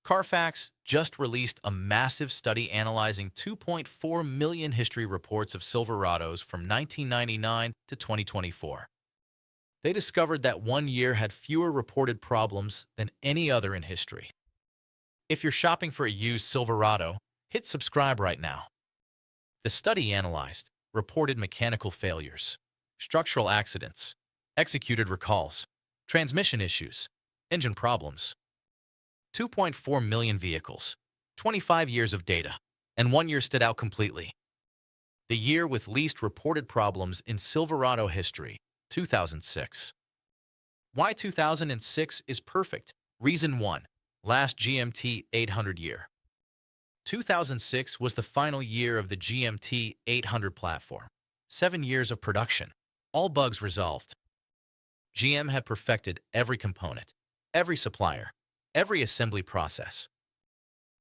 CarFax just released a massive study analyzing 2.4 million history reports of Silverados from 1999 to 2024. They discovered that one year had fewer reported problems than any other in history. If you're shopping for a used Silverado, hit subscribe right now. The study analyzed reported mechanical failures, structural accidents, executed recalls, transmission issues, engine problems, 2.4 million vehicles, 25 years of data, and 1 year stood out completely. The year with least reported problems in Silverado history, 2006. Why 2006 is perfect? Reason 1. Last GMT 800 year. 2006 was the final year of the GMT 800 platform. 7 years of production. All bugs resolved. GM had perfected every component, every supplier, every assembly process.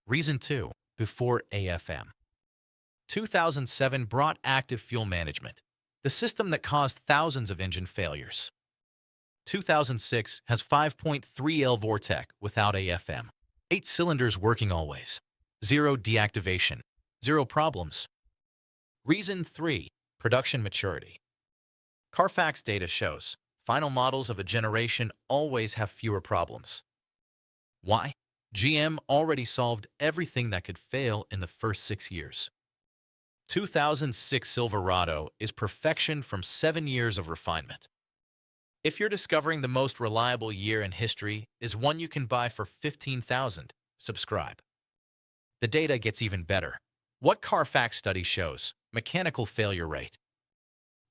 Reason 2. Before AFM. 2007 brought active fuel management, the system that caused thousands of engine failures. 2006 has 5.3L Vortec without AFM. 8 cylinders working always. 0 deactivation. 0 problems. Reason 3. Production maturity. CarFax data shows final models of a generation always have fewer problems. Why? GM already solved everything that could fail in the first 6 years. 2006 Silverado is perfection from 7 years of refinement. If you're discovering the most reliable year in history is one you can buy for $15,000, subscribe. The data gets even better. What CarFax study shows? Mechanical failure rate.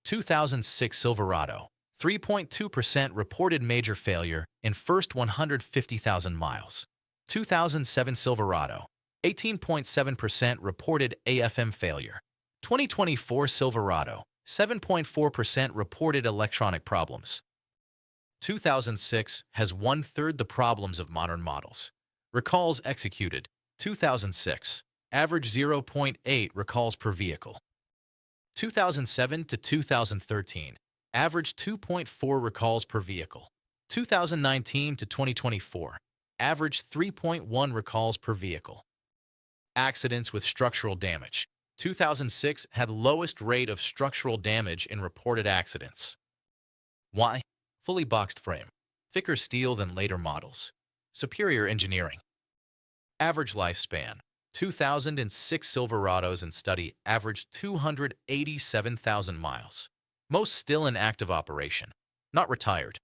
2006 Silverado, 3.2% reported major failure in first 150,000 miles. 2007 Silverado, 18.7% reported AFM failure. 2024 Silverado, 7.4% reported electronic problems. 2006 has 1/3 the problems of modern models. Recalls executed. 2006, average 0.8 recalls per vehicle. 2007 to 2013, average 2.4 recalls per vehicle. 2019 to 2024, average 3.1 recalls per vehicle. Accidents with structural damage. 2006 had lowest rate of structural damage in reported accidents. Why? Fully boxed frame, thicker steel than later models, superior engineering. Average lifespan. 2006 Silverados in study averaged 287,000 miles. Most still in active operation, not retired.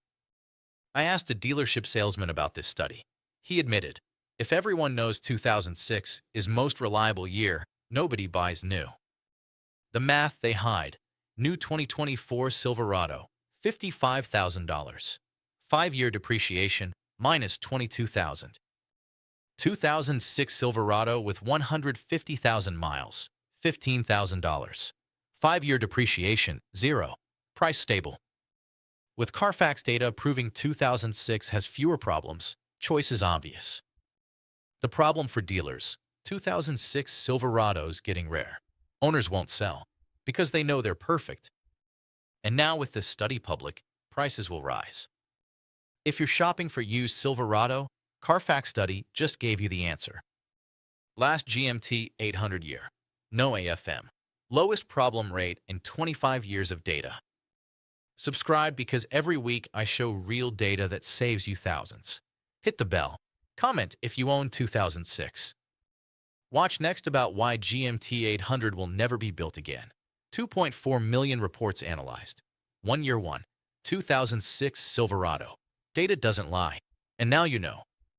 I asked a dealership salesman about this study. He admitted, if everyone knows 2006 is most reliable year, nobody buys new. The math they hide. New 2024 Silverado, $55,000. 5-year depreciation, minus $22,000. 2006 Silverado with 150,000 miles, $15,000. 5-year depreciation, 0. Price stable. With CarFax data proving 2006 has fewer problems, choice is obvious. The problem for dealers, 2006 Silverados getting rare. Owners won't sell because they know they're perfect. And now with this study public, prices will rise. If you're shopping for used Silverado, CarFax study just gave you the answer. Last GMT 800 year. No AFM. Lowest problem rate in 25 years of data. Subscribe because every week I show real data that saves you thousands. Hit the bell. Comment if you own 2006. Watch next about why GMT 800 will never be built again. 2.4 million reports analyzed. 1 year 1. 2006 Silverado. Data doesn't lie. And now you know.